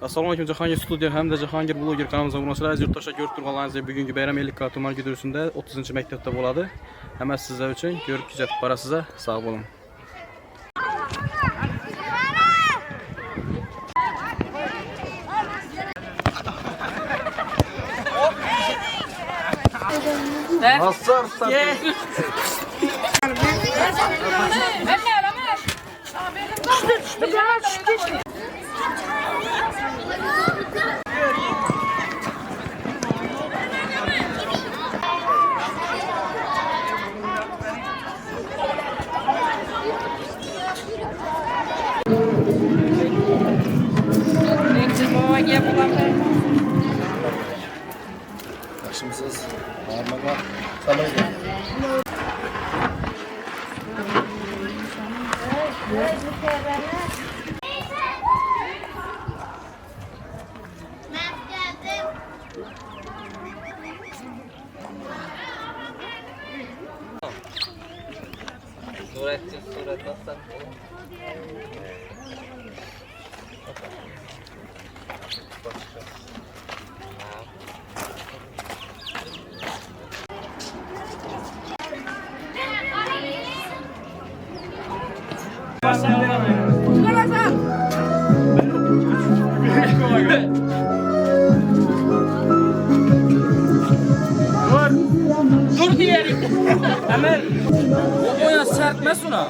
Assalomu alaykum Jahongir studiya hamda Jahongir bloger kanalımıza munosiblar. Yurtdoshlar ko'rib turganlaringizdek bugungi bayram ellik tuman güdürüsünde 30-maktabda bo'ladi. Hammasi sizlar uchun ko'rib kuzatib borasizlar. Sog' bo'ling. Yaxshimisiz? Marmaga salaydi. Surat Dur diyelim. Hemen o oyun sertmez ona.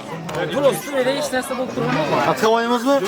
Prostu öyle hiç nasıl bulup durma. Atqa o'ynaymizmi?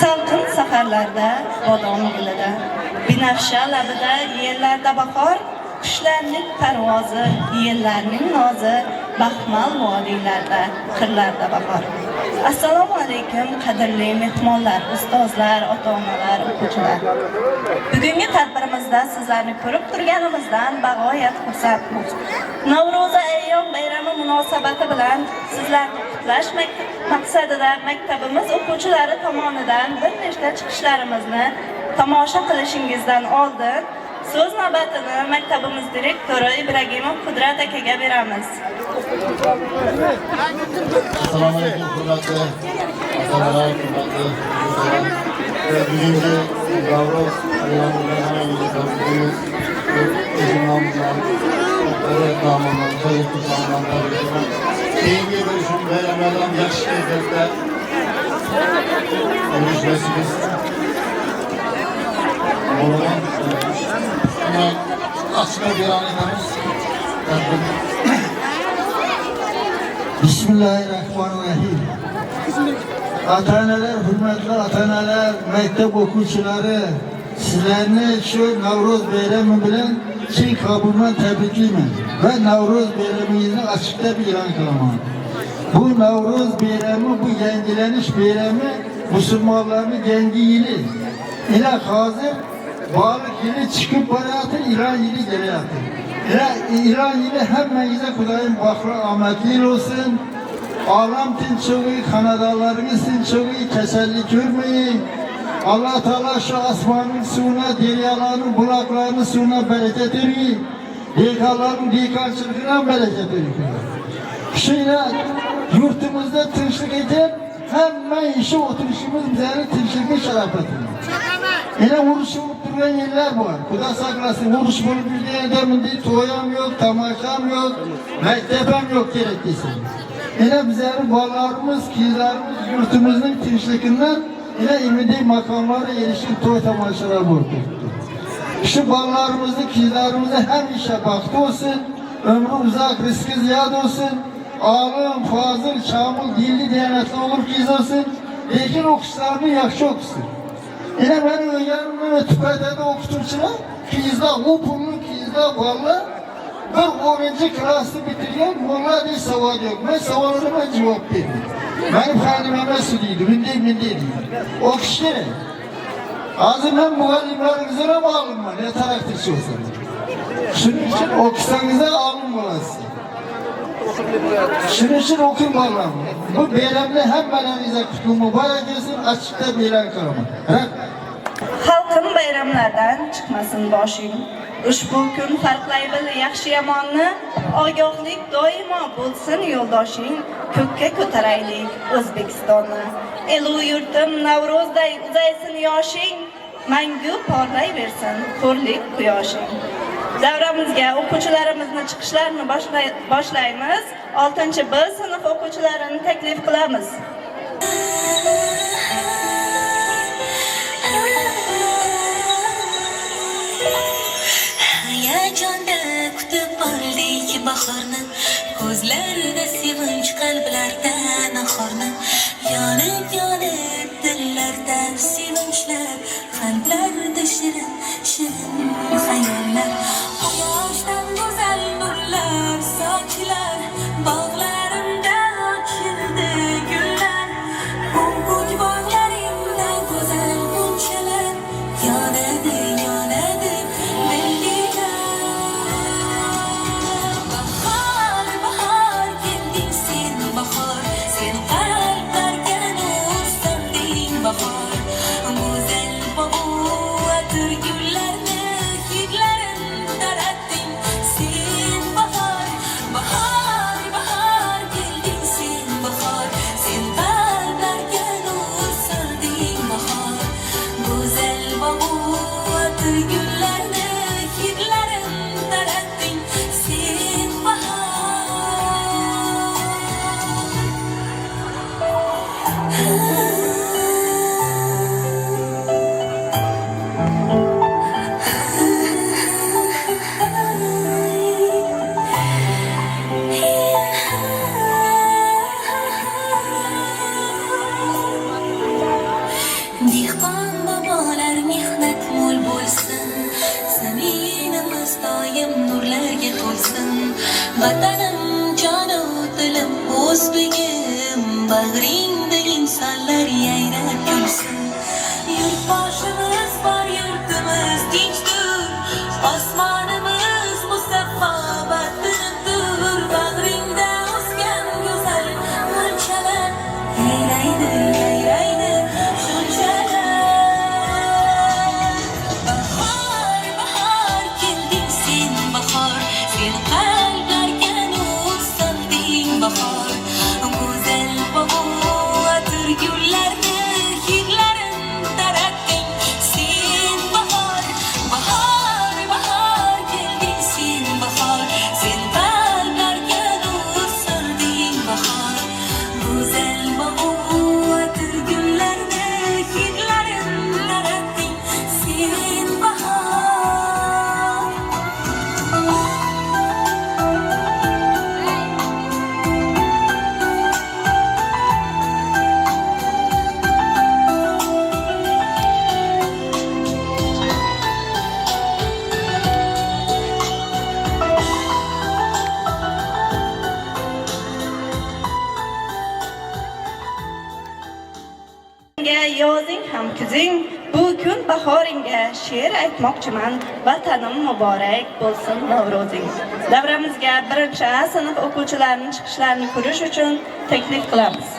Salqin saharlarda, bodom gulida, binafsha labida yellarda bahor, qushlarning parvozi, yellarning nozi, baxmal vodiylarda, qirlarda bahor. Assalomu alaykum qadrli mehmonlar, ustozlar, ota-onalar, o'quvchilar. Bugungi tadbirimizda sizlarni ko'rib turganimizdan bag'oyat xursandmiz. Navro'za ayyom bayrami munosabati bilan sizlarni qutlash maqsadida maktabimiz o'quvchilari tomonidan bir nechta chiqishlarimizni tomosha qilishingizdan oldin so'z navbatini maktabimiz direktori Ibragimov Qudrat akaga beramiz. Assalomu alaykum hurmatli otalar, hurmatli bugungi Navro'z ayyomidan hammangizni tabriklaymiz. O'zim nomimdan, davlat nomidan, kollektiv nomidan tabriklayman. Keyingi bir shu bayramlardan yaxshi kayfiyatda o'tkazishimiz bo'laman. Açıklar beyan ederiz. Bismillahirrahmanirrahim. Ata-onalar, hurmatli ota-onalar, maktab o'quvchilari, sizlerini şu Navruz Beyremi bilen çin kabulünden tebrikliyim. Ve Navruz Beyremi'ni açıkta bir ilan kılmam. Bu Navruz Beyremi, bu yenileniş beyremi Müslümanların gengi yili. İle hazır balık yili çıkıp barayatır, İran yili geri yatır. İran yili hemmenize Kudayım bakra ahmetli olsun. Alam tinçoğu, kanadalarınız tinçoğu, kesellik görmeyin. Allah Teala şu asmanın suyuna, deryaların, bulakların suyuna bereket veriyor. Dekaların dekançılığına bereket veriyor. Şöyle yurtumuzda tınçlık edip hemen işe oturuşumuz bize tınçlıklı şerafetini. Yine vuruşu duran yerler var. Kuda saklasın, vuruş bunu bildiğin adamın değil, toyam yok, tamaşam yok, mektebem yok gerektiyse. Yine bizlerin bağlarımız, kizlerimiz yurtumuzun tınçlıkından yine imidi makamlara erişkin toy tamaşalar vurdu. Şu bağlarımızı, kizlerimizi hem işe baktı olsun, ömrü uzak, riski ziyade olsun, ağlım, fazıl, çamul, dilli, diyanetli olur kiz olsun, lekin okuşlarını yakşı okusun. Yine ben öğrenimde ve tüpedede okuturçular, kizde upurlu, kizde varlı, bir 10. klası bitirgen, bunlar değil savad yok. Ben savadlarıma cevap verdim. Benim halime mesuliydi, mündeydi. O kişilere, azından muhallimlerinize mi alınma, ne taraftırçı olsanız. Şunun için okusanıza alınmalısın. Şunun için okuyun bağlamı. Bu beylemle hem benenize kutlu mübarek etsin, açıkta beylen kalma. Halkın bayramlardan çıkmasın boshing. Ushbu kun farqlaybil yaxshi yomonni, ogohlik doimo bo'lsin yo'ldoshing. Ko'kka ko'taraylik O'zbekistonni. Elu yurtim Navruzday uzaysin yoshing, mangu porlayversin hurlik quyoshing. Davramizga o'quvchilarimizni chiqishlarini boshlaymiz. 6-B sinf o'quvchilarini taklif qilamiz. Hayajonda kutib oldik bahorni, ko'zlarida sevinch, qalblarda nahorni. Yonib dillarda sevinchlar, qalblarda shirin xayollar. Quyoshdan go'zal nurlar sochilar, bog'larimda ochildi gullar. Ko'k bog'larimda go'zal bunchalar, yonadi Vatanim, jonu dilim, o'zbegim, bag'ringda insonlar yayrab kulsin. Yurtboshimiz bor, yurtimiz tinchdir, osmonimiz musaffo vatandir. Bag'ringda o'sgan go'zal g'unchalar yayraydi shunchalar. Bahor, kelding sen bahor, sen bahor, go'zal bog'u atir gullarni hidlarin taratding. o'tkazing. Bu kun bahoringga she'r aytmoqchiman. Vatanim muborak bo'lsin Navro'zing. Davramizga birinchi sinf o'quvchilarining chiqishlarini ko'rish uchun taklif qilamiz.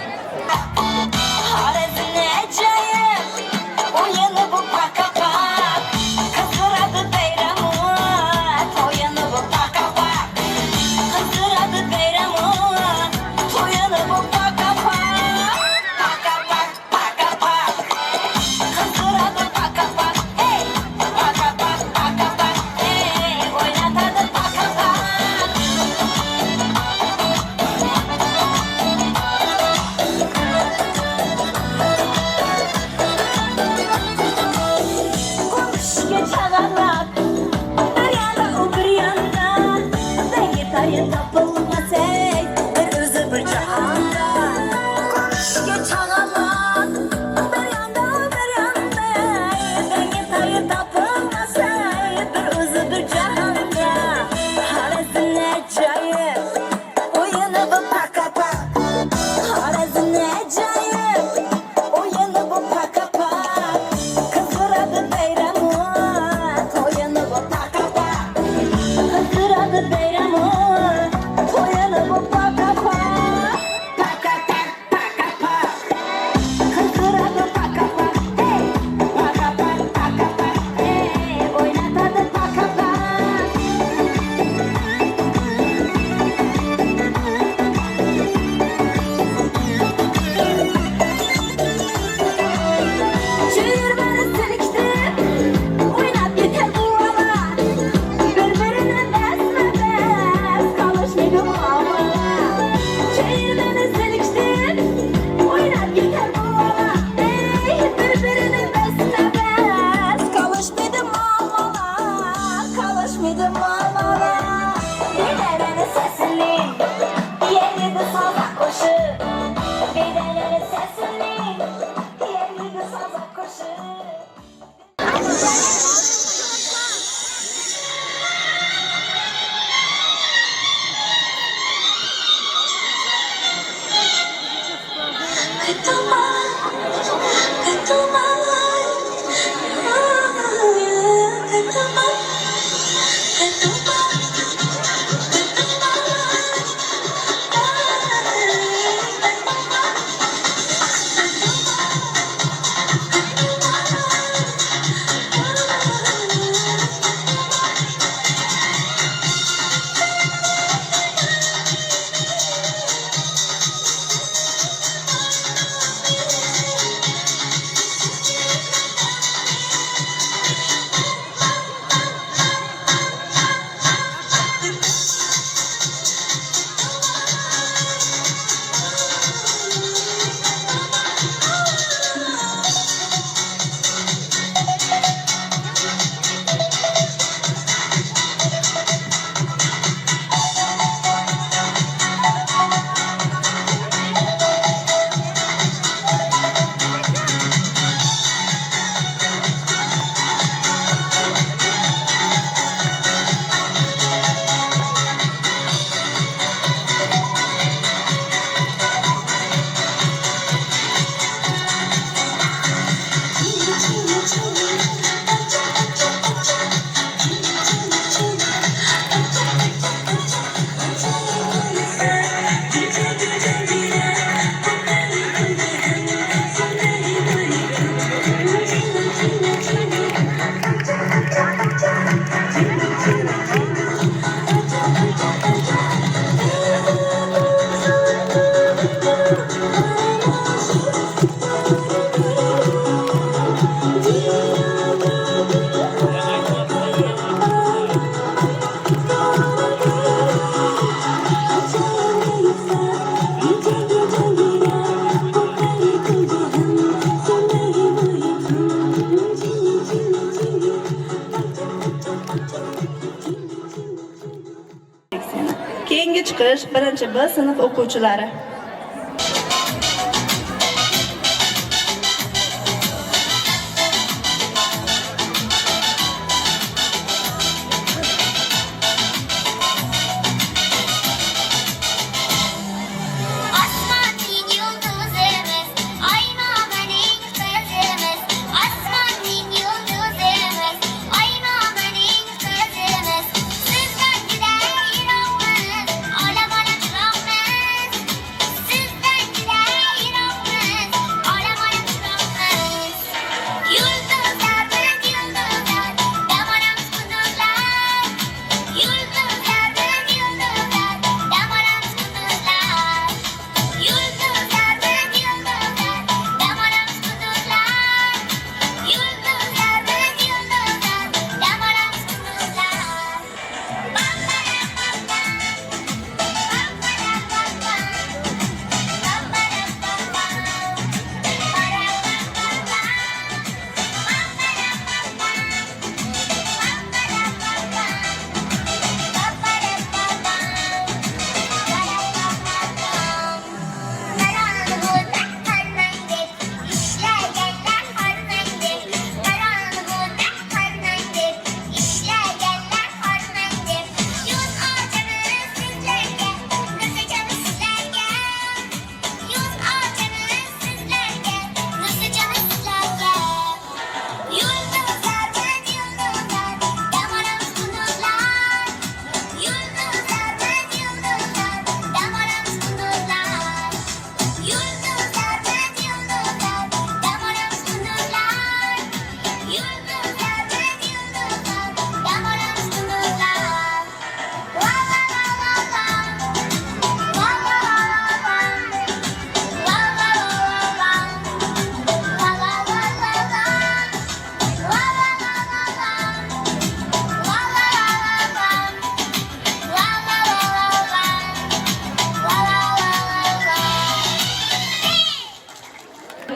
Keyingi chiqish birinchi B sinf o'quvchilari.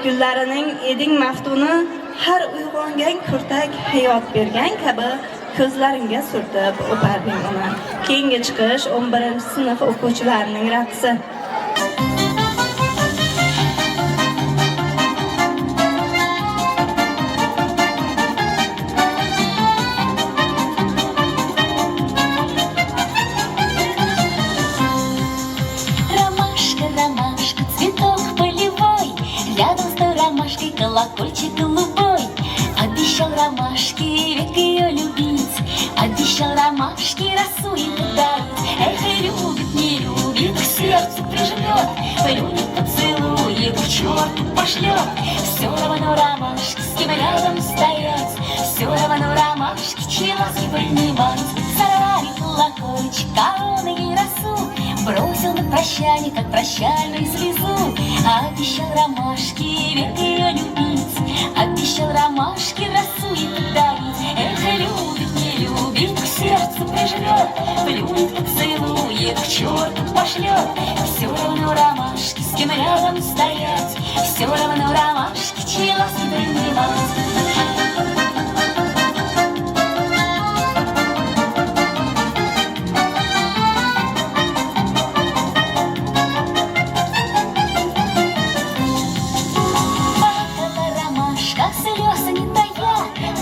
gullarining eding maftuni har uyg'ongan kurtak hayot bergan kabi ko'zlaringga surtib o'parding uni. Keyingi chiqish 11-sinf o'quvchilarining raqsi. Колокольчик голубой, обещал ромашки век ее любить, обещал ромашки росу ей подарить. Эх, любит, не любит, к сердцу прижмет, полюбит, поцелует, к черту пошлет. Все равно ромашки, с кем рядом стоять, все равно ромашки, чьи ласки принимать. Сорвали колокольчик, короны ей росу, бросил на прощание, как прощальную слезу. Обещал ромашки век ее любить, обещал ромашки росу ей подарить. Эх, любит, не любит, к сердцу прижмет, плюнет, поцелует, к черту пошлет. Все равно ромашки, с кем рядом стоять, все равно ромашки, чьи ласки принимать.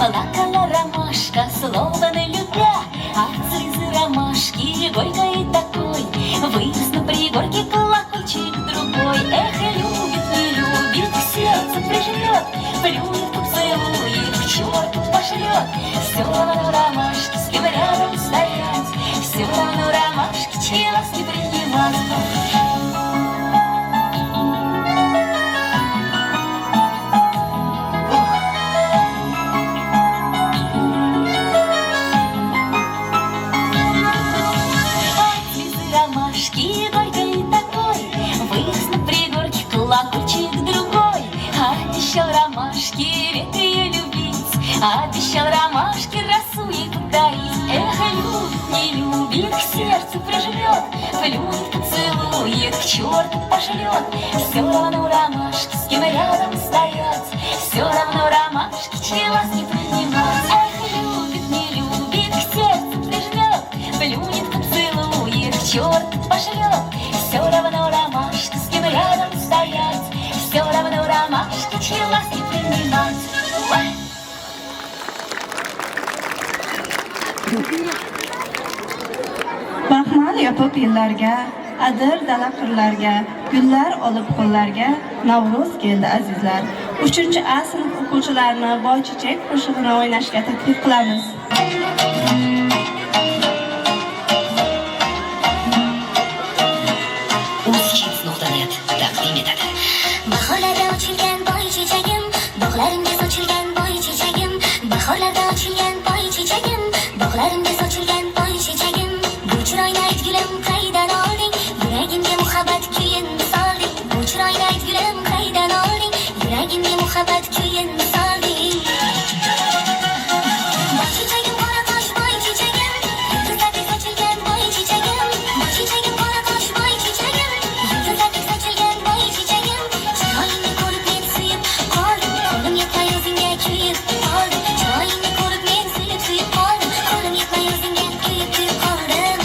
Плакала ромашка, словно не любя, от слезы ромашки горькой такой вырос на пригорке колокольчик другой. Эх, любит, не любит, к сердцу прижмет, плюнет, поцелует, к черту пошлет. Все равно ромашки, с кем рядом стоять, все равно ромашки, чьи ласки принимать. Колокольчик другой, обещал ромашки век ее любить, обещал ромашки росу ей подарить. Эх, любит, не любит, к сердцу прижмет, плюнет, поцелует, к черту пошлет. Все равно ромашки, с кем рядом стоять, все равно ромашки, чьи ласки принимать. Эх, любит, не любит, к сердцу прижмет, плюнет, поцелует, к черту пошлет. Все равно ромашки, с кем рядом стоять, все равно ромашки, чьи ласки принимать. Baxmal yopib yillarga, adir dala qirlarga, gullar olib qo'llarga Navruz keldi azizlar. 3-A sinf o'quvchilarini Boychechak qo'shig'ini o'ynashga taklif qilamiz. Uzkids.net taqdim etadi. Bahorlarda ochilgan boy chechagim, bog'larimga sochilgan boy chechagim, bahorlarda ochilgan boy chechagim, bog'larimga sochilgan boy chechagim. Bu chiroyli aytgulim qaydan olding, yuragimga muhabbat kuyin solding. Bu chiroyli aytgulim qaydan olding, yuragimga muhabbat kuyin solding. Boy chechagim qora qosh boy chechagim, yulduzlardek sochilgan boy chechagim. Boy chechagim qora qosh boy chechagim, yulduzlardek sochilgan boy chechagim. Chiroyingni ko'rib men suyib qoldim, qo'lim yetmay o'zingga kuyib qoldim. Chiroyingni ko'rib men suyib qoldim, qo'lim yetmay o'zingga kuyib qoldim.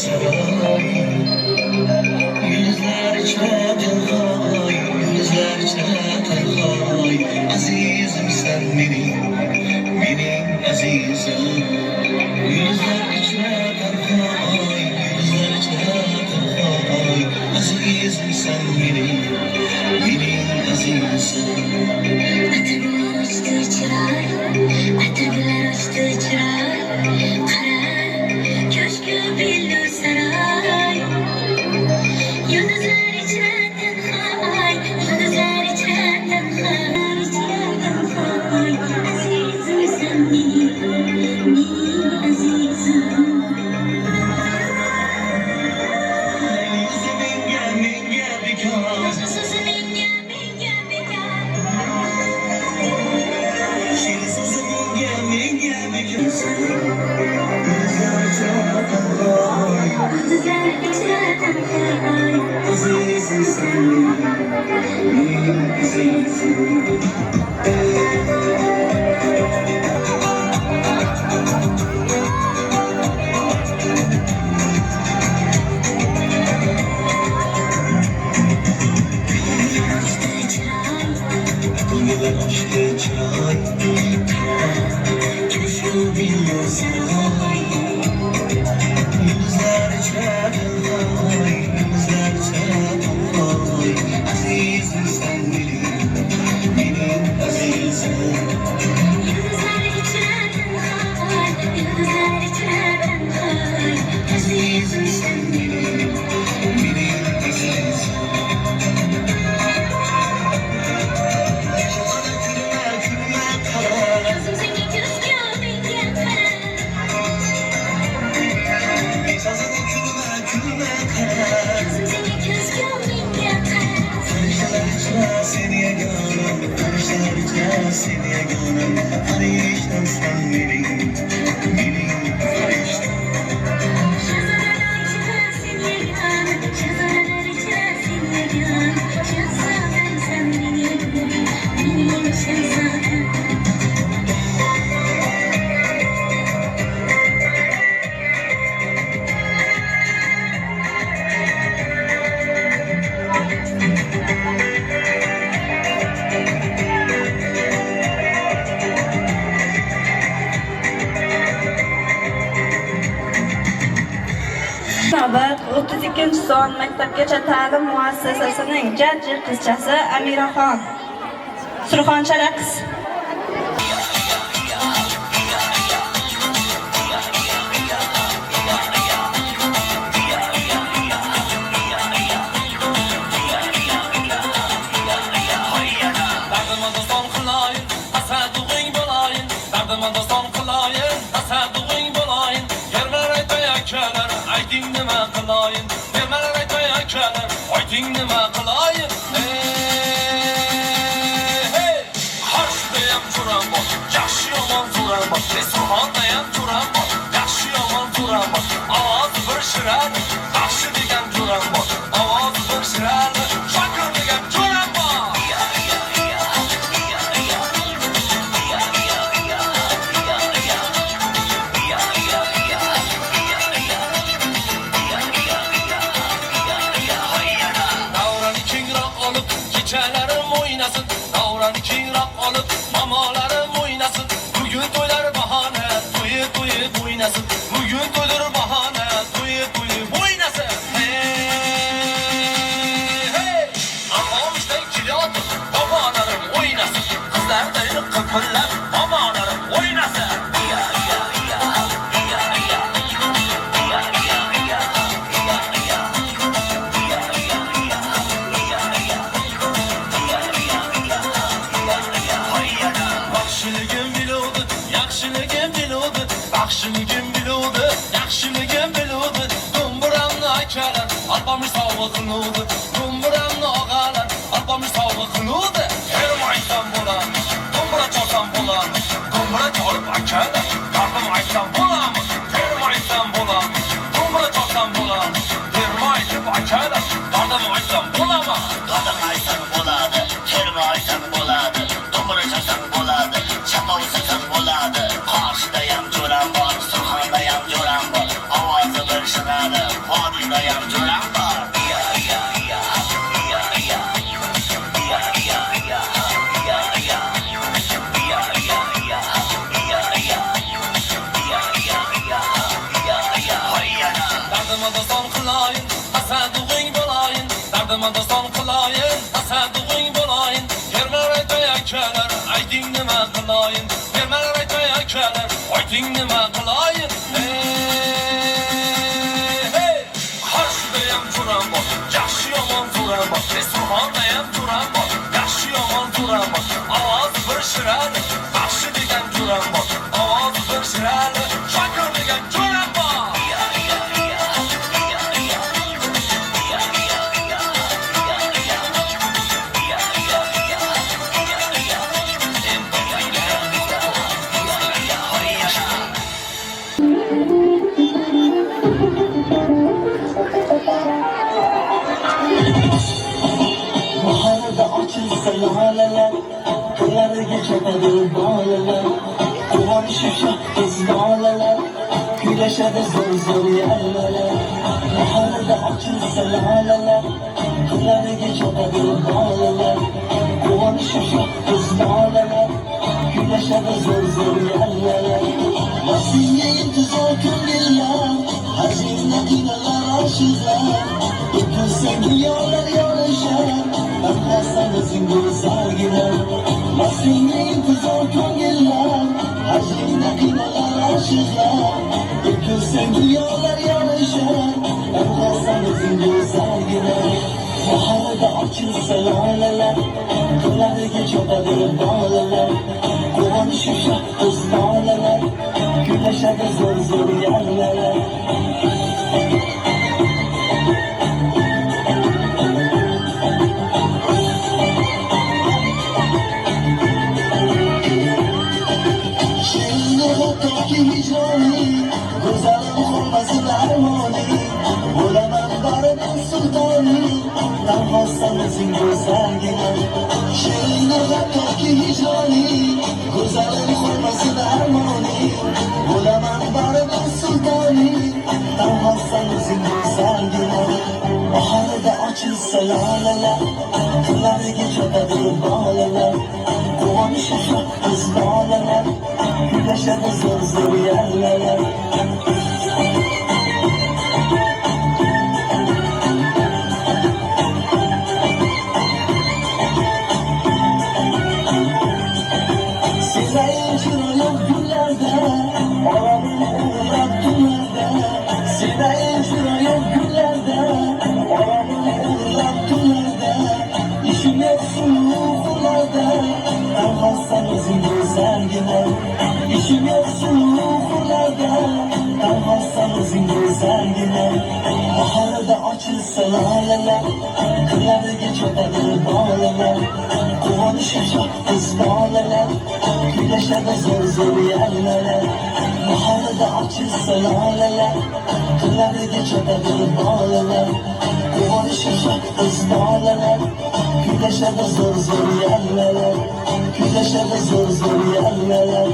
saray Yüzler çatalay Yüzler çatalay Azizim sen benim azizim Yüzler çatalay Yüzler çatalay Azizim sen benim azizim Atıglar açtı çıray, atıglar açtı çıray. Qara, köşkü billur saray. Yulduzlar içra tenhay, yulduzlar içra tenhay. Azizim sen benim azizim. Minga bekar Sözü minga bekar. Sensiz minga bekar Yüzler çatalay Yulduzlar içra tenhay. Azizim sen benim azizim Dünyada açtı çıray Köşkü billur saray Yüzler çatalay Yüzler çatalay Azizim sen benim azizim Yulduzlar içra tenhay, yulduzlar içra tenhay. Azizim sen benim azizim Gözüm seni gözgü minga qara. Sazını külme kara Gözüm seni gözgü minga qara. Karışlar seni yaganım Karışlar seni yaganım Farishtam sen benim farishtam Şahzadeler içra seni yagan, şahzadeler içra seni yagan. Şahzadem sen benim şahzadem. Navbat 32-son maktabgacha ta'lim muassasasining jajji qizchasi Amiraxon. Surxoncha raqs. Dardımda son kılayın, asaduğun bulayın. Dardımda son kılayın, asaduğun bulayın. Yerler aytaya keler, ayting nima kılayın. Yerler aytaya keler, ayting nima kılayın. Hey, qarshidayam turan bor, yaxshi yomon turan bor. Surxondayam turan bor, yaxshi yomon turan bor. Ovozi bir shiradi, qarshi degan turan bor. Ovozi bir shiradi, shakir degan turan bor. Davrani kengroq olib, kechalarim o'ynasın. Davrani kengroq olib, mamolarim o'ynasın. Bugun to'ylar bahona, to'yib o'ynasın. Bugun to'ylar bahona, to'yib o'ynasın. Hey! Amomishdan kelyapti, mamolarim o'ynasın. Qizlardayin qilpillab, mamolarim o'ynasın. Baxshiligim biluvdi, yaxshiligim biluvdi, baxshiligim biluvdi, yaxshiligim biluvdi. Do'mbiramni akalar, alpamish sovg'a qiluvdi. Do'mbiramni og'alar, alpamish sovg'a qiluvdi. Termaysan bo'ladi, do'mbira chalsam bo'ladi. Do'mbira chalib akalar, dardim aytsam bo'ladimi? Termaysan bo'ladi, do'mbira chalsam bo'ladi. Termayib akalar, dardim aytsam bo'ladimi? Dardim aytsam bo'ladi, termaysan bo'ladi. Do'mbira chalsam bo'ladi, chamovsam bo'ladi. Qarshidayam jo'ram bor, Surxondayam jo'ram bor. Ovozi bir shiradi, Derdime de son kılayın, asadıgın bolayın. Derdime de son kılayın, asadıgın bolayın. Yermer etmeye keler, aydın nime kılayın. Yermer etmeye keler, aydın nime kılayın. Harşıdayım turan bak, yaxşı yaman turan bak. Restoran'dayım turan bak, yaxşı yaman turan bak. Avaz bir şirali, qarşı degan turan bak. Avaz bir şirali, şakır degan turan bak. Baharda açılsa laleler, kıyarı geçemedi bağlılar. Kuvan şuşak kız laleler, güneşe de zor zor yerler. Baharda açılsa laleler, kıyarı geçemedi bağlılar. Kuvan şuşak kız laleler, güneşe de zor zor yerler. Vasiyeyim güzel kıngılar, hazine inalar aşıklar. Öpürsen dünyalar yarışar, bakmazsanızın güzel gider. Vasiyeyim güzel kıngılar, hazine inalar aşıklar. Öpürsen dünyalar yarışar, bakmazsanızın güzel gider. Baharda açılsa laleler, kıları geçebilir bağlılar. Kovan şuşak kız laleler, güneşe de zor zor yerler. Şehirli hakkaki hicrani, güzelim olmasın armani. Olamam barının sultanı, tanmazsanızın güzel gider. Şehirli hakkaki hicrani, güzelim olmasın armani. Olamam barının sultanı, tanmazsanızın güzel gider. Baharda açılsa laleler, kıları geçebilir bağlılar. Kovan şuşak kız laleler, güneşe de zor zor yerler. Sizlerin çırayım günlerde, aramın uğrak günlerde. Sizlerin çırayım günlerde, aramın uğrak günlerde. İşim yoksun ufuklarda, tanmazsanızın güzel gider. İşim yoksun ufuklarda, tanmazsanızın güzel gider. Baharda açılsa laleler, kıyarı geçebilir bağlılar. Kovan şuşak kız laleler, güneşe de zor zor yerler. Baharda açılsa laleler, kıyarı geçebilir bağlılar. Kovan şuşak kız laleler, güneşe de zor zor yerler. Güneşe de zor zor yerler.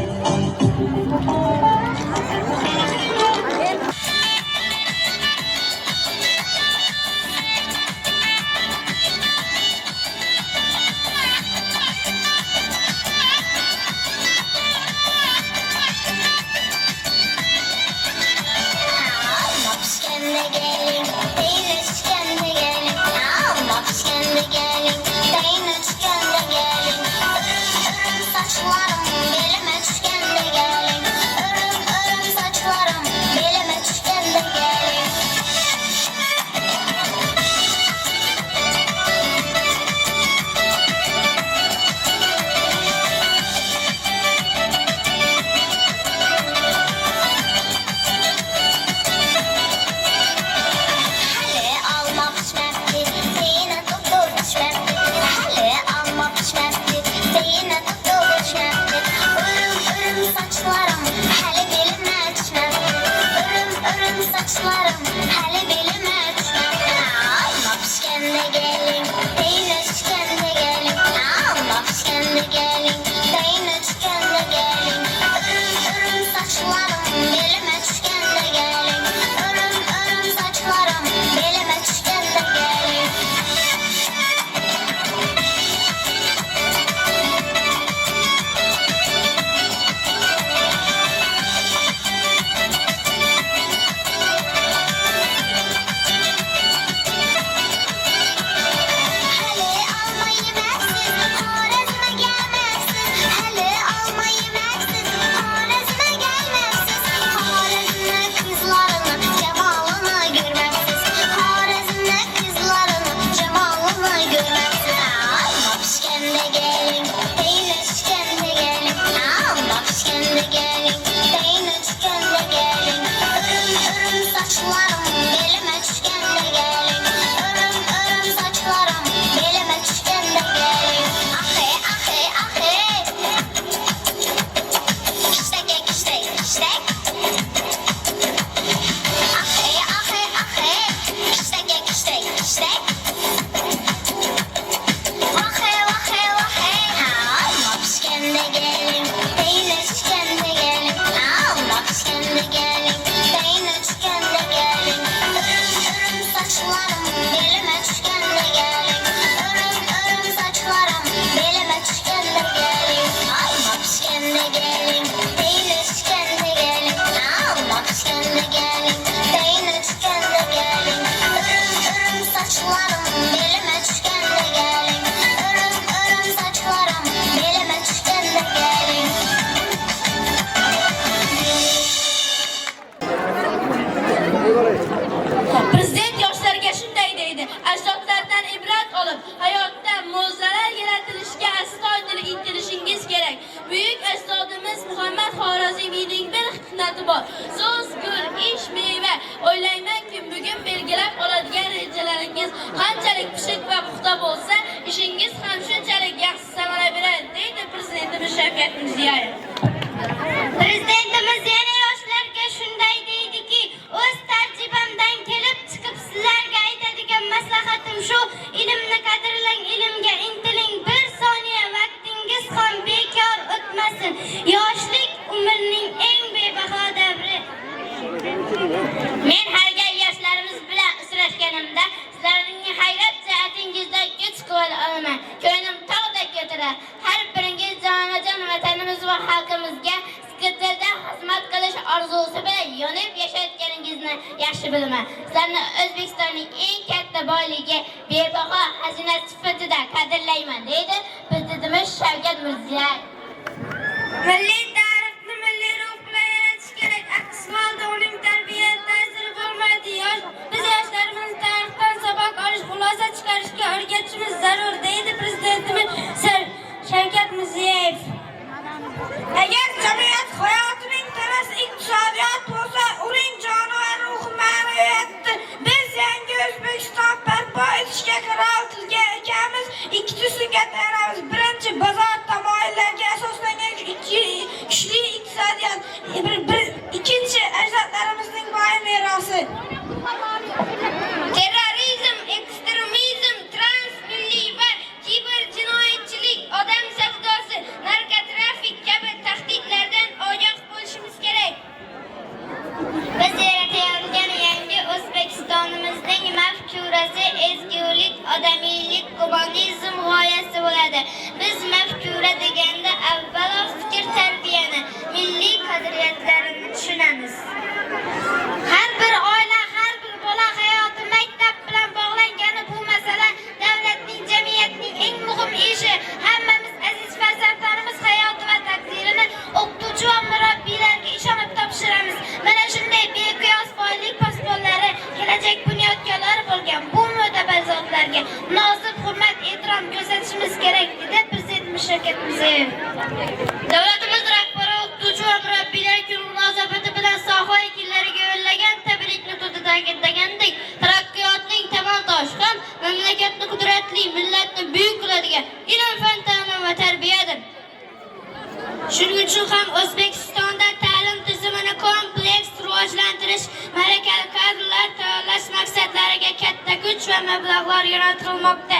Xorazmiyning bir hikmati bor. So'z, gul, ish, meva. O'ylaymanki, bugun belgilab oladigan rejalaringiz qanchalik pishiq va puxta bo'lsa, ishingiz ham shunchalik yaxshi samara beradi, deydi Prezidentimiz Shavkat Mirziyoyev. Prezidentimiz yana yoshlarga shunday deydiki, o'z tajribamdan kelib chiqib sizlarga aytadigan maslahatim shu: ilmni qadrlang, ilmga intiling, bir soniya vaqtingiz ham bekor o'tmasin. Yoshlik umrning eng bebaho davri. Men har gal yoshlarimiz bilan uchrashganimda sizlarning hayrat jihatingizdan kuch quvvat olaman. Ko'nglim tog'dek ko'tarar. Har biringiz jonajon vatanimiz va xalqimizga siqildan xizmat qilish orzusi bilan yonib yashayotganingizni yaxshi bilaman. Sizlarni O'zbekistonning eng katta boyligi, bebaho xazina sifatida qadrlayman, deydi Prezidentimiz Shavkat Mirziyoyev. Milliy tarixni milliy ruh bilan yaratish kerak. Aks holda uning tarbiya ta'siri bo'lmaydi. Biz yoshlarimiz tarixdan saboq olish, xulosa chiqarishga o'rgatishimiz zarur, deydi Prezidentimiz Shavkat Mirziyoyev. Agar jamiyat hayotining tanasi iqtisodiyot bo'lsa, uning joni va ruhi ma'naviyatdir. Biz yangi O'zbekiston barpo etishga qaror qilgan ekanmiz. Ikki tusiga tayanamiz. Birinchi, bozor tamoyillariga asoslangan kuchli iqtisodiyot. Ikkinchi, ajdodlarimizning boy merosi. Terrorizm, ekstremizm, transmilliy va kiber jinoyatchilik, odam savdosi, narkotrafik kabi tahdidlardan ogoh bo'lishimiz kerak. Biz yaratayotgan yangi O'zbekistonimizning mafkurasi ezgulik, odamiylik, humanizm g'oyasi bo'ladi. Biz mafkura deganda avvalo fikr tarbiyani, milliy qadriyatlarni tushunamiz. Har bir oila, har bir bola hayoti maktab bilan bog'langani bu masala davlatning, jamiyatning eng muhim ishi. Hammamiz aziz farzandlarimiz hayoti va taqdirini o'qituvchi va murabbiylarga ishonib topshiramiz. Mana shunday beqiyos boylik posbonlari, kelajak bunyodkorlari bo'lgan bu mo'tabar zotlarga munosib hurmat, ehtirom ko'rsatishimiz kerak, dedi Prezidentimiz Shavkat Mirziyoyev. Davlatimiz rahbari o'qituvchi va murabbiylar kuni munosabati bilan soha vakillariga yo'llagan tabrik nutqida ta'kidlagandek, taraqqiyotning tamal toshi ham mamlakatni qudratli, millatni buyuk qiladigan ilm, fan, ta'lim va tarbiyadir. Shuning uchun ham O'zbekistonda ta'lim tizimini kompleks rivojlantirish, malakali kadrlar tayyorlash maqsadlariga katta kuch va mablag'lar yo'naltirilmoqda.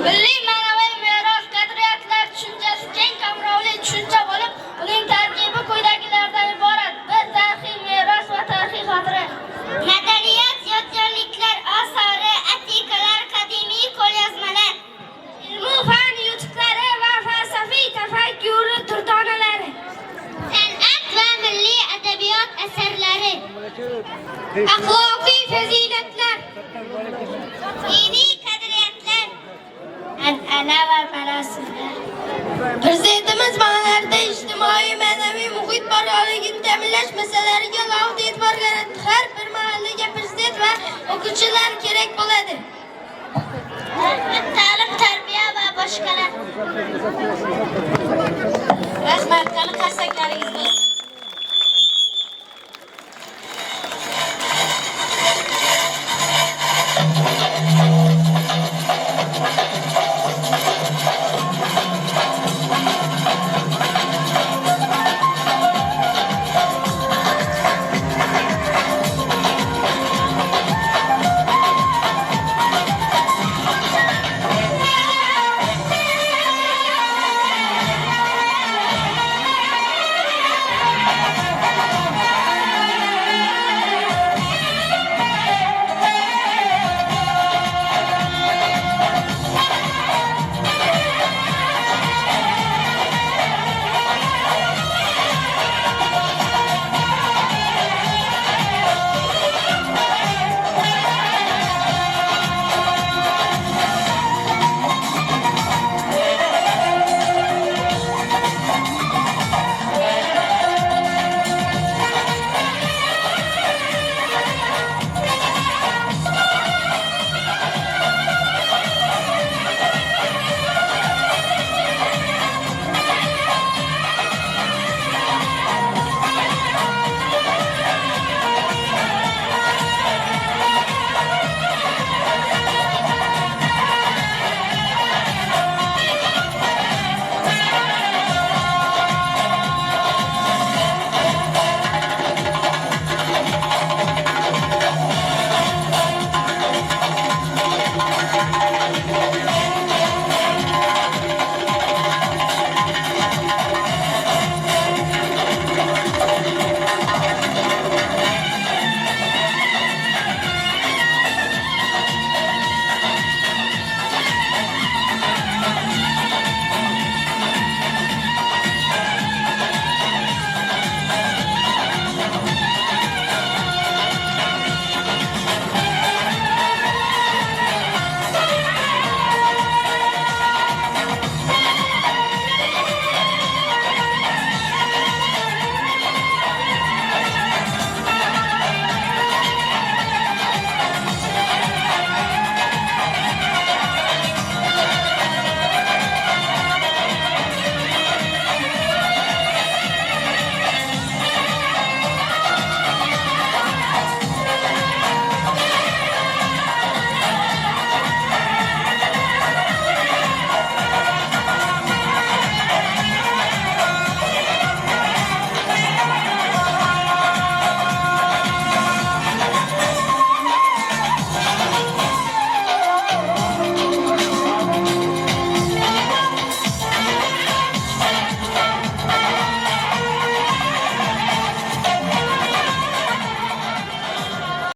Milliy ma'naviy meros qadriyatlar tushunchasi keng qamrovli tushuncha bo'lib, uning tarkibi quyidagilardan iborat: bir, tarixiy meros va tarixiy xotira. Madaniyat, yodgorliklar, asori, atikalar, qadimiy qo'lyozmalar, ilmu fan yutuqlari va falsafiy tafakkuri durdonalari, san'at va milliy adabiyot asarlari, axloqiy fazilatlar, diniy qadriyatlar, an'ana va marosimlar. Prezidentimiz ma'nolarda ijtimoiy, ma'naviy muhit barqarorligini ta'minlash masalalariga alohida e'tibor qaratdi. Har bir mahallaga prezident va o'quvchilar kerak bo'ladi. Ta'lim, tarbiya va boshqalar. Rahmat, qani qarsaklaringiz bo'lsin.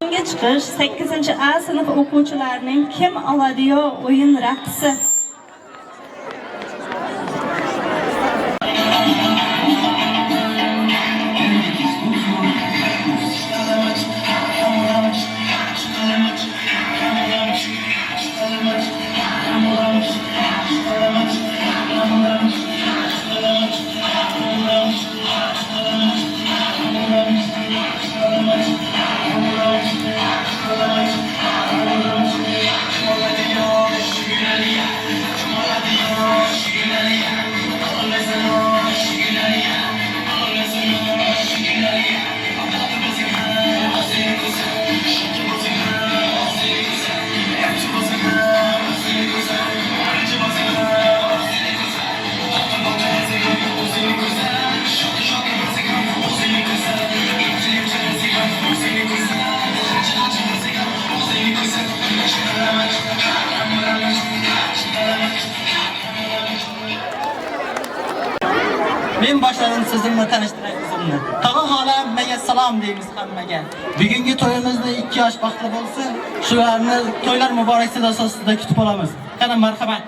Bunga chiqish 8A sinf o'quvchilarining kim oladiyo o'yin raqsi. Men başladım sizinle tanıştıran kızımla. Tağı hala mege salam deyimiz hammaga. Bugungi to'yimizni 2 yosh baxtli bo'lsin. Shularni to'ylar muborak asosida kutib olamiz. Qani marhamat.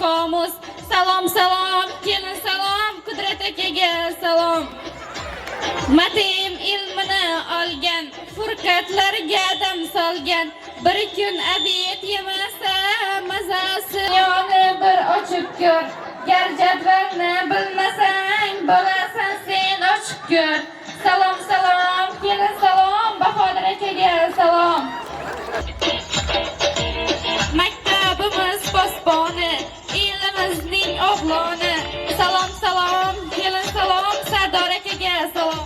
Komus, salam salam, kelin salam, Kudret akaga salam. Matim ilmini olgan, furqatlarga dam solgan, bir kun abiyet yemasa mazasi yoni bir ochib ko'r. Gar jadvalni bilmasang, bo'lasan sen ochib ko'r. Salam salam, kelin salam, Bahodir akaga salam. Maktabimiz posboni, elimizning o'g'loni. Salam salam, kelin salam, Sardor akaga salam.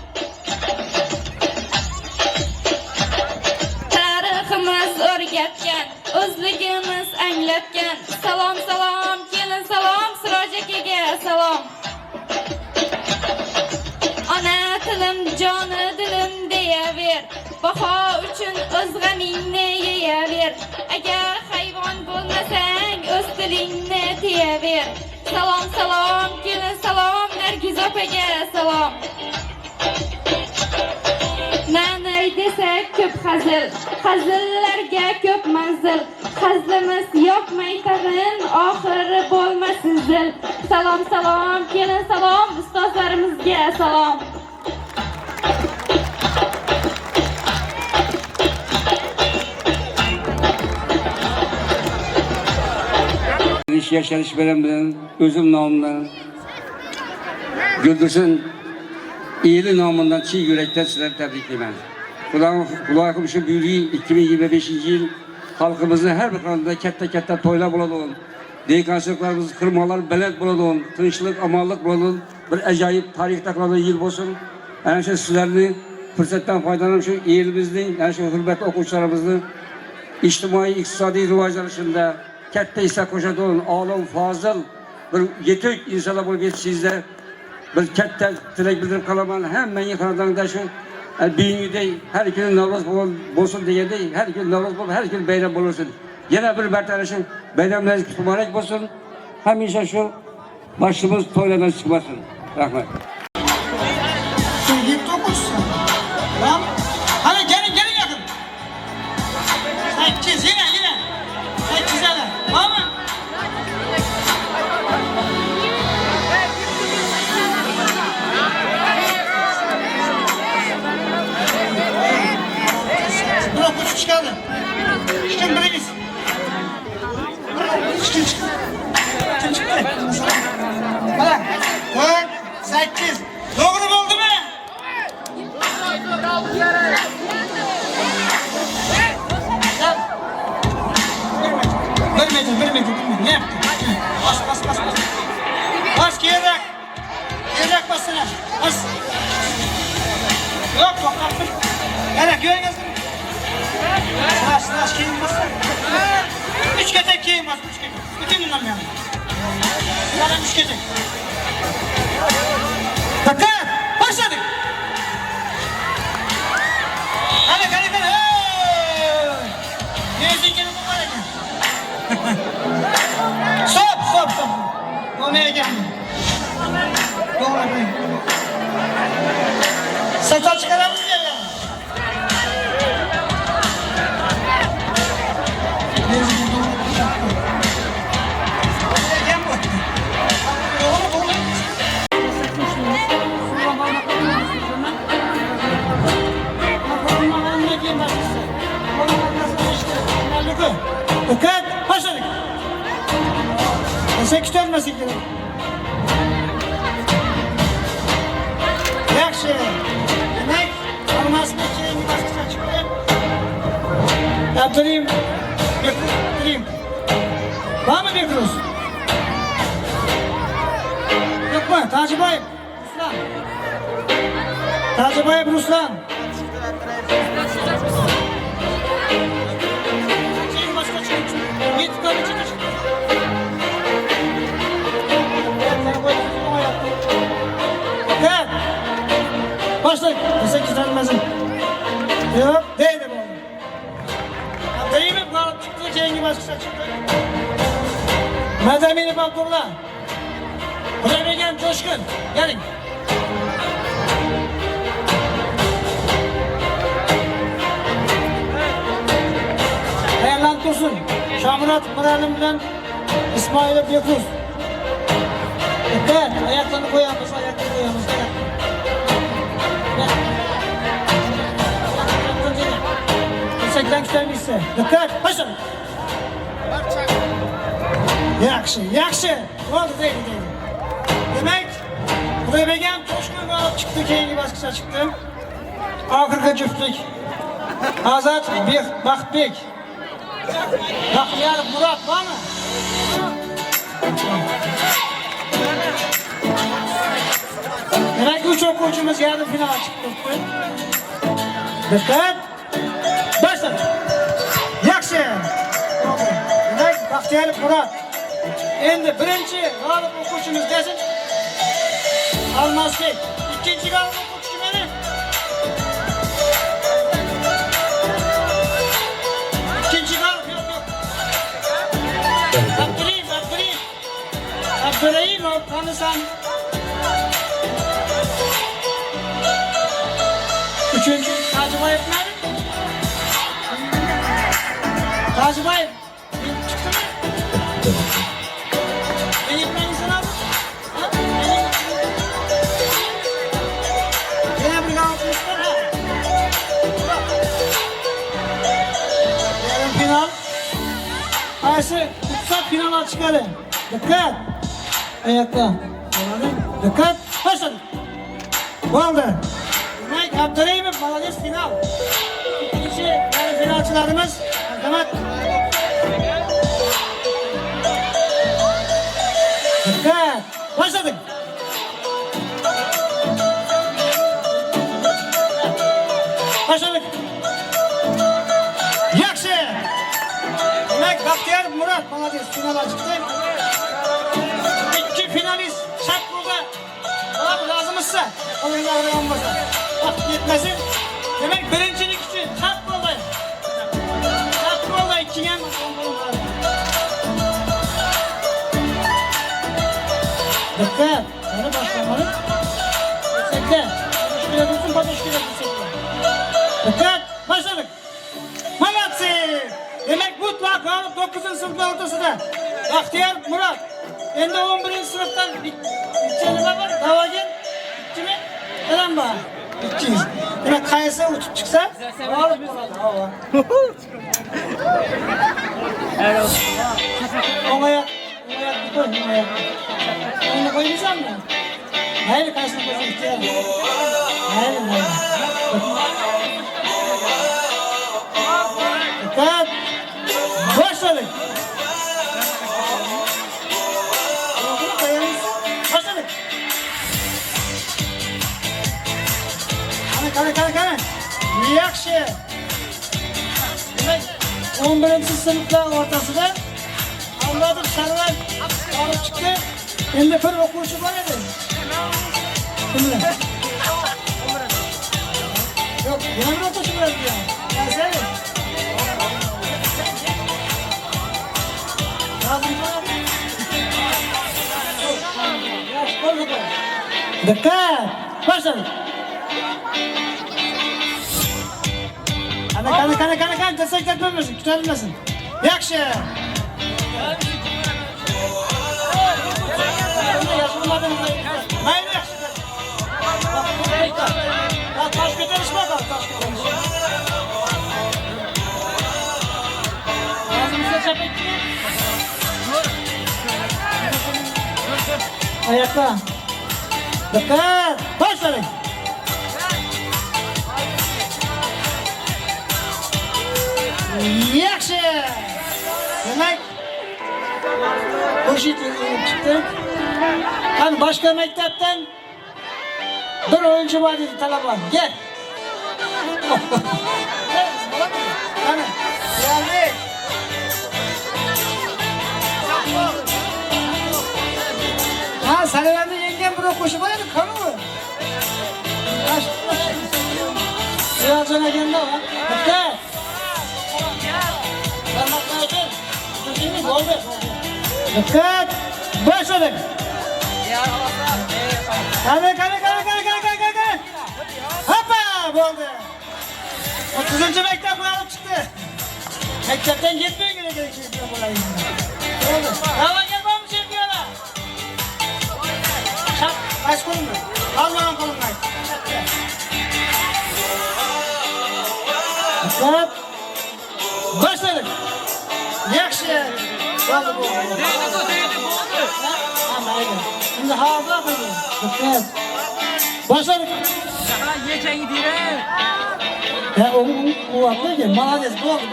Tariximiz o'rgatgan, o'zligimiz anglatgan. Salam salam, kelin salam, Siroj akaga salam. Ona tilim, joni dilim deyaver, baho uchun o'z g'amingni yeyaver. Agar hayvon bo'lmasang, o'z tilingni tiyaver. Salam salam, kelin salam, Nargiz opaga salam. Nani desak ko'p hazil, hazillarga ko'p manzil. Hazlimiz yo'qmay tag'in, oxiri bo'lmasin zil. Salam salam, kelin salam, ustozlarimizga salam. Yaşanışlarım bilen, özüm namından, Güldürsün iyili namından çiğ yürekten sizleri tebrikleyeyim. Kulağım şu büyülüğü 2025 yıl halkımızın her bir kanında kette toylar bulalım. Deykançılıklarımız, kırmalar, belet bulalım. Tınçlık, amallık bulalım. Bir acayip tarihte kalan yıl olsun. Yani şu sizlerini fırsattan faydalanıp şu iyilimizin, yani şu hürmetli okuyucularımızın içtimai, iktisadi rivajlanışında katta ise koşadığın olim fozil bir yetuk insonlar bo'lib yetisingizda bir katta tilak bildirib qolaman. Hammaning xonadonida shu bugungiday har kuni Navro'z bo'lsin degandek, har kuni Navro'z bo'lib, har kuni bayram bo'lsin. Yana bir marta shu bayramlaringiz muborak bo'lsin. Hamisha shu boshimiz to'ylardan chiqmasin. Rahmat. Sevgili okuyucular. Hadi gelin yakın. hoş geldin. Çıkın biriniz. Çıkın. Bak, 4, 8. Doğru mu oldu mu? Bir metre. Ne yaptın? Bas. Bas, geyrek. Geyrek bassana. Bas. Yok, kalktın. Geyrek, yürü gelsin. Slash, keyin bassana. 3 ketek keyin bas, 3 ketek. Bütün bundan yani. Zaten 3 ketek. Dikkat! Başladık! Hadi. Ne zincirini koparacağım. Stop. Olmaya geldim. Doğru. Saça çıkaralım diye ya. Ne zincirini koparacağım. Gel bu. Doğru. Dikkat, başladık. Seküt ölmesin gerek. Yaxşı. Demek, almasını keyingi baskıça çıktı. Yaptırayım. Yaptırayım. Var mı Bekruz? Yok mu? Tacıbayım. Ruslan. Tacıbayım Ruslan. Git tabii çıkış. Evet. Başlayın. Desek güzelmezin. Yok. Değil de bu. Değil mi? Kalıp çıktı. Cengi başkısa çıktı. Medemini Abdullah. Buraya Begem Coşkun. Gelin. Erlan Tosun, Şamrat Mıralim bilen İsmail Bekruz. Dikkat, ayaklarını koyamız. Yüksekten güzelmişse. Dikkat, başlayın. Yaxşı. Oldu değil. Demek, buraya Begem Coşkun alıp çıktı, keyingi baskıça çıktı. Ahırkı cüftlük. Azat Bakbek. Bahtiyar Murat var mı? Demek 3 okuyucumuz yarı finala çıktı. Dikkat. Başladı. Yaxşı. Demek Bahtiyar Murat. Endi birinci g'olib o'quvchimiz gelsin. Almasbek. İkinci g'olib o'quvchi meni. İkinci g'olib yok. Abdurrahimov tanısan. Üçüncü Tacıbayev nerede? Tacıbayev çıktı mı? Eğitmen insan abi. Yine bir kalkmışlar ha. Yarın final. Ayşe kutsal finala çıkarın. Dikkat. Ayakta. Dikkat. Başladı. Oldu. Demek Abdurrahimov Malades final. İkinci yarı finalçılarımız Demet. Dikkat. Başladık. Başladık. Yaxşı. Demek Bahtiyar Murat Malades finala çıktı. İki finalist şart burada. Abi lazımızsa oyunlarda olmasa. Vakit yetmesin. Demek birincilik için şart burada. Şart burada iki yan. Dikkat. Onu başlamalı. Sekte. Şöyle dursun, bana şöyle dursun. Dikkat. Başladık. Malatsi. Demek mutlaka 9. sınıfın ortasında. Bahtiyar Murat. Endi 11. sınıftan içeri var. Davagin. İçime. Neden var? 200. Demek kayısı uçup çıksa alıp болады. Oң аяқ қой, оң аяқ. Оны қоймайсың ба? Мәйлі кайсыны қойсаң ықтияр. Мәйлі. Dikkat. Başladık. Başladık. Qani. Yaxshi. Demak, 11-chi sinflar o'rtasida Avladim Sarvar olib chiqdi. Endi bir o'quvchi bor edi. Kimlar? Yo'q, yana bir o'quvchi bor edi. Yazadi. Dikkat! Başlayın. Qani, desek etmemesin, kütülmesin. Yaxshi. Mayli yaxshi. Tosh ko'tarishma, tosh ko'tarish. Ayakta. Dikkat! Başlayın. Yaxshi. Demak, Xurshid chiqdi. Qani boshqa maktabdan bir o'yinchi bor dedi talaba. Gel. Qani, geldik. Ha, Sarvarni yengen bir o'quvchi bor edi, qani u? Siyozjon aganda va dikkat. Dikkat! Başladık! Qani! Hoppa! Bo'ldi! 30-chi maktab bo'lib chiqdi. Maktabdan ketmay kerak chempion bo'laylik. Bo'ldi. Davomga bormi chempionlar? Chap, qaysi qo'limda? Olmagan qo'limda. Dikkat! Başladık! Yaxshi! Bo'ldi. Şimdi hafıza koyuyor. Dikkat. Başladık. Yechang deydi. Ya o atıyor ki, malades, bo'ldi.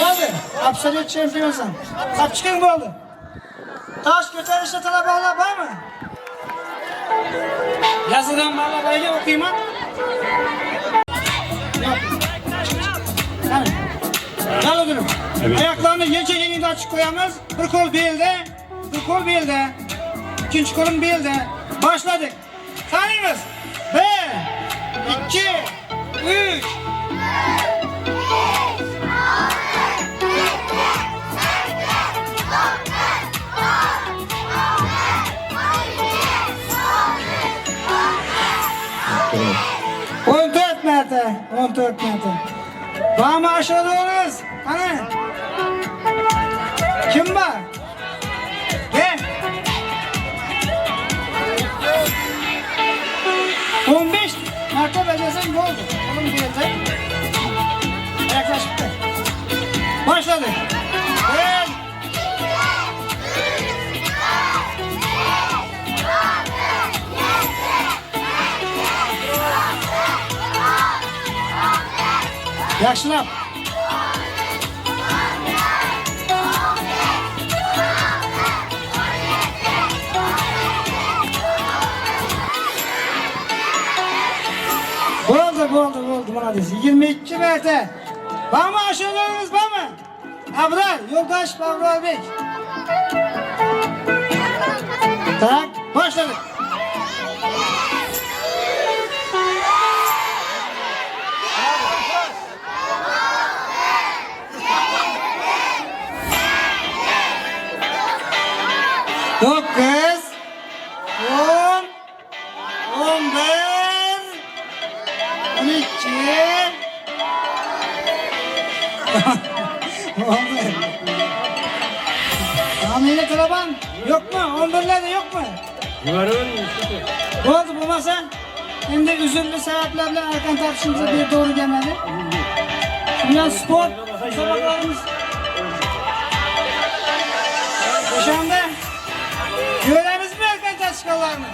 Bo'ldi. Absolut chempionsan. Qapchiqing bo'ldi. Tosh ko'tarishda talabalar bormi? Yazilgan malabaga o'qiyman. Qani. Qani. Ayaklarını yengini açık koyamız. Bir kol belde. İkinci kolum belde. Başladık. Tanıyımız. 1, 2, 3. On dört metre. Bağımı aşağı doğruyuz. Hani? Kim var? Gel. 15 mertebe desem ne oldu? Oğlum diyecek. Yaklaşık da. Başladık. Gel. Yaxshilab. Bo'ldi, молодец. 22 marta. Bormi ashulalarimiz bormi? Abrar, Yo'ldosh Abrarbek. Tak, başladık. Dokuz, 10, 11, 12. Tahmini talaban yok mu? 11'lerde yok mu? Var. Oldu bulmasa Endi üzümlü sebeplerle erken tartışımıza bir doğru gelmedi. Şimdi spor sabahlarımız yaşamda göremiz mi erken tartışmalarını?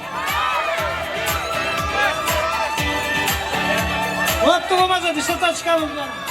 Vakti olmazsa dışta tartışmalarını.